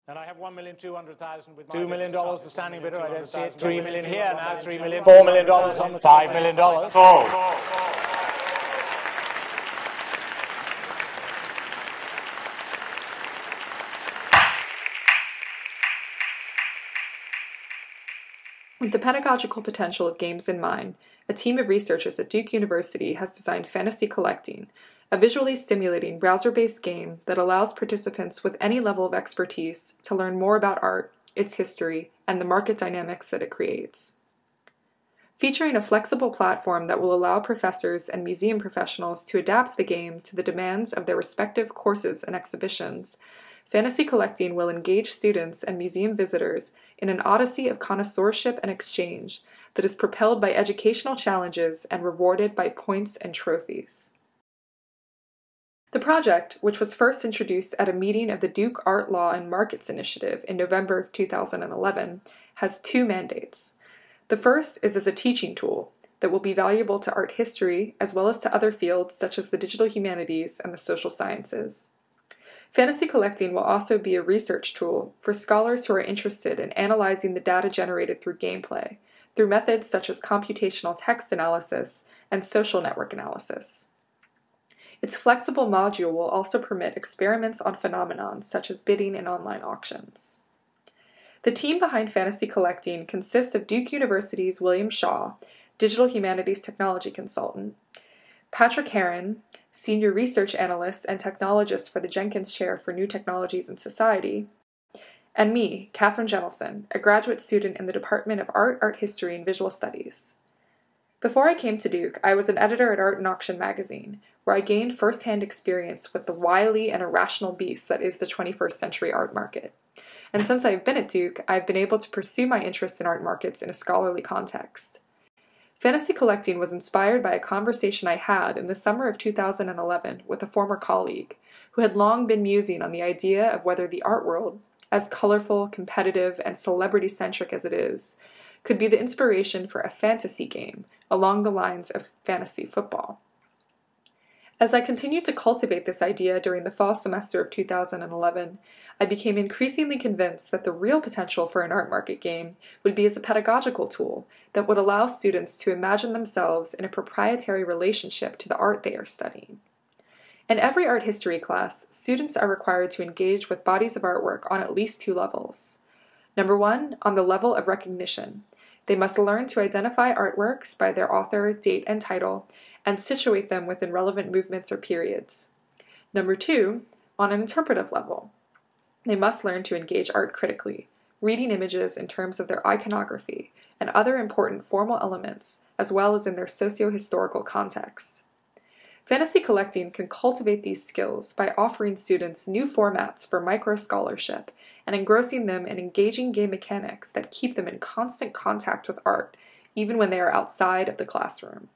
And I have 1,200,000 with $2 million, the standing bidder. I don't see it. 3 million here now. 3 million. $4 million on the $5 million. With the pedagogical potential of games in mind, a team of researchers at Duke University has designed Fantasy Collecting, a visually stimulating browser-based game that allows participants with any level of expertise to learn more about art, its history, and the market dynamics that it creates. Featuring a flexible platform that will allow professors and museum professionals to adapt the game to the demands of their respective courses and exhibitions, Fantasy Collecting will engage students and museum visitors in an odyssey of connoisseurship and exchange that is propelled by educational challenges and rewarded by points and trophies. The project, which was first introduced at a meeting of the Duke Art Law and Markets Initiative in November of 2011, has two mandates. The first is as a teaching tool that will be valuable to art history as well as to other fields such as the digital humanities and the social sciences. Fantasy Collecting will also be a research tool for scholars who are interested in analyzing the data generated through gameplay, through methods such as computational text analysis and social network analysis. Its flexible module will also permit experiments on phenomena such as bidding in online auctions. The team behind Fantasy Collecting consists of Duke University's William Shaw, Digital Humanities Technology Consultant, Patrick Herron, Senior Research Analyst and Technologist for the Jenkins Chair for New Technologies and Society, and me, Katherine Jentleson, a graduate student in the Department of Art, Art History, and Visual Studies. Before I came to Duke, I was an editor at Art and Auction magazine, where I gained first-hand experience with the wily and irrational beast that is the 21st century art market. And since I've been at Duke, I've been able to pursue my interest in art markets in a scholarly context. Fantasy Collecting was inspired by a conversation I had in the summer of 2011 with a former colleague, who had long been musing on the idea of whether the art world, as colorful, competitive, and celebrity-centric as it is, could be the inspiration for a fantasy game along the lines of fantasy football. As I continued to cultivate this idea during the fall semester of 2011, I became increasingly convinced that the real potential for an art market game would be as a pedagogical tool that would allow students to imagine themselves in a proprietary relationship to the art they are studying. In every art history class, students are required to engage with bodies of artwork on at least two levels. Number one, on the level of recognition. They must learn to identify artworks by their author, date, and title, and situate them within relevant movements or periods. Number two, on an interpretive level. They must learn to engage art critically, reading images in terms of their iconography and other important formal elements, as well as in their socio-historical context. Fantasy Collecting can cultivate these skills by offering students new formats for micro-scholarship and engrossing them in engaging game mechanics that keep them in constant contact with art, even when they are outside of the classroom.